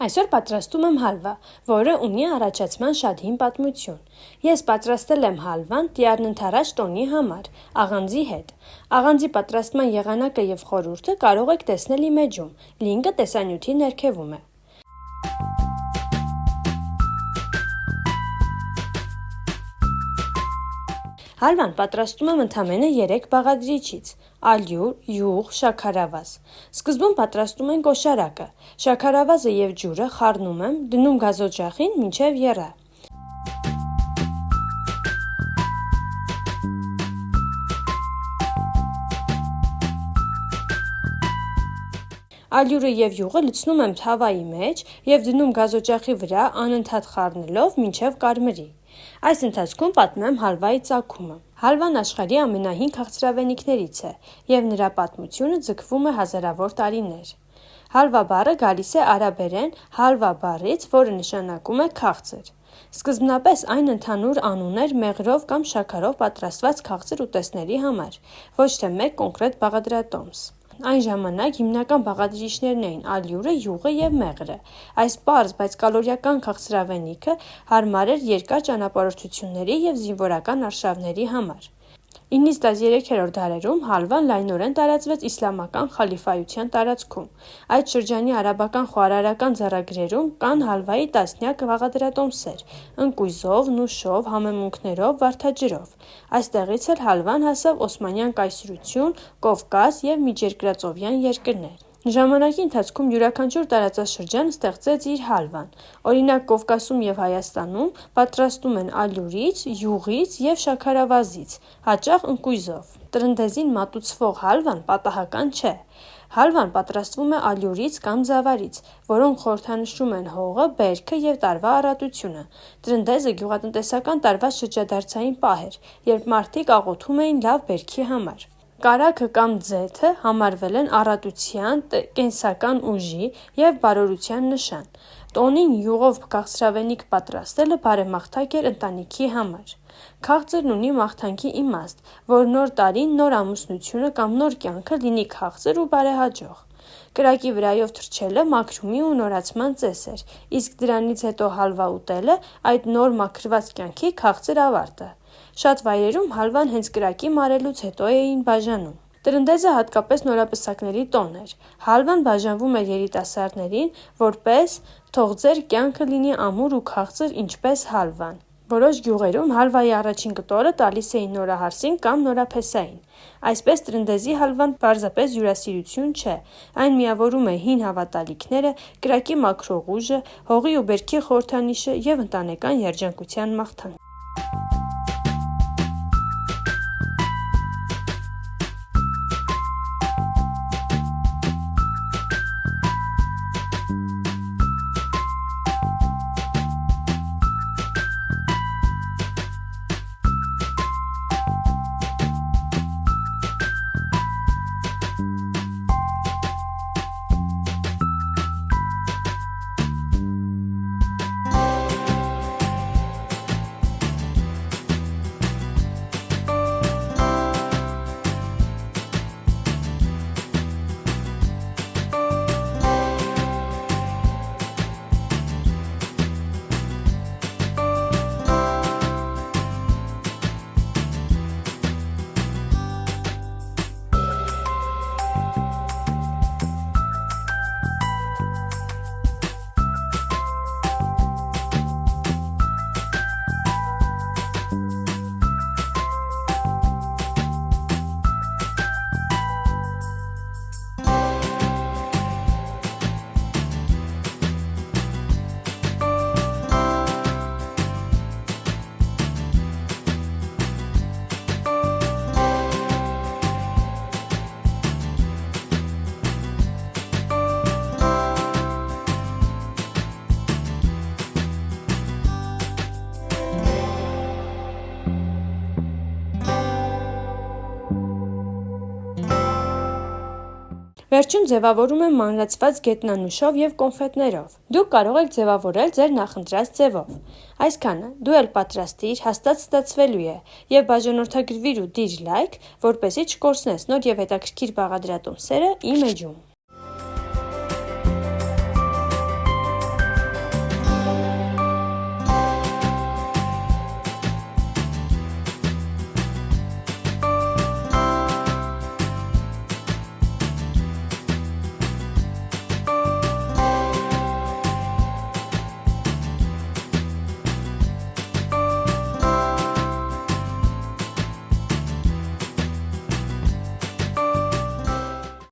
Այսօր պատրաստում եմ հալվա, որը ունի առաջացման շատ հին պատմություն։ Ես պատրաստել եմ հալվան տյառնընդառաջ տոնի համար, աղանդի հետ։ Աղանդի պատրաստման եղանակը և խորհուրդը կարող եք տեսնել իմ էջում, լինկը տեսանյութի ներքևում է։ Հալվան պատրաստում եմ ընդամենը 3 բաղադրիչից՝ ալյուր, յուղ, շաքարավազ։ Սկզբում պատրաստում ենք օշարակը։ Շաքարավազը և ջուրը խառնում եմ, դնում գազօջախին մինչև եռա։ Ալյուրը և յուղը լցնում եմ թավայի մեջ և դնում գազօջախի վրա անընդհատ խառնելով մինչև կարմրի։ Այս ընթացքում պատմեմ հալվայի ծագումը։ Հալվան աշխարհի ամենահին քաղցրավենիքներից է և նրա պատմությունը ձգվում է հազարավոր տարիներ։ Հալվա բառը գալիս է արաբերեն հալվա բառից, որը նշանակում է քաղցր։ Սկզբնապես այն ընդհանուր անուն էր մեղրով կամ շաքարով պատրաստված քաղցր ուտեստների համար, ոչ թե մեկ կոնկրետ բաղադրատոմս։ Այն ժամանակ հիմնական բաղադրիչներն էին ալյուրը, յուղը և մեղրը։ Այս պարզ, բայց կալորիական քաղցրավենիքը հարմար էր երկար ճանապարհորդությունների և զինվորական արշավների համար։ 9-ից 13-րդ դարերում հալվան լայնորեն տարածվեց իսլամական խալիֆայության տարածքում։ Այդ շրջանի արաբական խոհարարական ձեռագրերում կան հալվայի տասնյակ բաղադրատոմսեր՝ ընկույզով, նուշով, համեմունքներով, վարդաջրով։ Այստեղից էլ հալվան հասավ Օսմանյան կայսրություն, Կովկաս և միջերկրածովյան երկրներ։ Ժամանակի ընթացքում յուրաքանչյուր տարածաշրջան ստեղծեց իր հալվան։ Օրինակ Կովկասում և Հայաստանում պատրաստում են ալյուրից, յուղից և շաքարավազից, հաճախ ընկույզով։ Տրնդեզին մատուցվող հալվան պատահական չէ։ Հալվան պատրաստվում է ալյուրից կամ ձավարից, որոնք խորհրդանշում են հողը, բերքը և տարվա առատությունը։ Տրնդեզը գյուղատնտեսական տարվա շրջադարձային պահ էր, երբ մարդիկ աղոթում էին լավ բերքի համար։ Կարագը կամ ձեթը համարվել են առատության, կենսական ուժի և բարորության նշան։ Տոնին յուղով քաղցրավենիք պատրաստելը բարեմաղթակ էր ընտանիքի համար։ Քաղցրն ունի մաղթանքի իմաստ, որ նոր տարին, նոր ամուսնությունը կամ նոր կյանքը լինի քաղցր ու բարեհաջող։ Կրակի վրայով թռչելը մաքրումի ու նորացման ծես էր, իսկ դրանից հետո հալվա ուտելը այդ նոր մաքրված կյանքի քաղցր ավարտը։ Շատ վայրերում հալվան հենց կրակի մարելուց հետո էին բաժանում։ Տրնդեզը հատկապես նորապսակների տոն էր։ Հալվան բաժանվում էր երիտասարդներին, որպես «թող ձեր կյանքը լինի ամուր ու քաղցր ինչպես հալվան»։ Որոշ գյուղերում հալվայի առաջին կտորը տալիս էին նորահարսին կամ նորափեսային։ Այսպես տրնդեզի հալվան պարզապես հյուրասիրություն չէ, այն միավորում է հին հավատալիքները, կրակի մաքրող ուժը, հողի ու բերքի խորհրդանիշը և ընտանեկան երջանկության մաղթանքը։ Վերջում ձևավորում եմ մանրացված գետնանուշով և կոնֆետներով։ Դուք կարող եք ձևավորել ձեր նախընտրած ձևով։ Այսքանը, դու էլ պատրաստիր, հաստատ ստացվելու է, և բաժանորդագրվիր ու դիր լայք, որպեսզի չկորցնես նոր և հետաքրքիր բաղադրատոմսերը իմ էջում։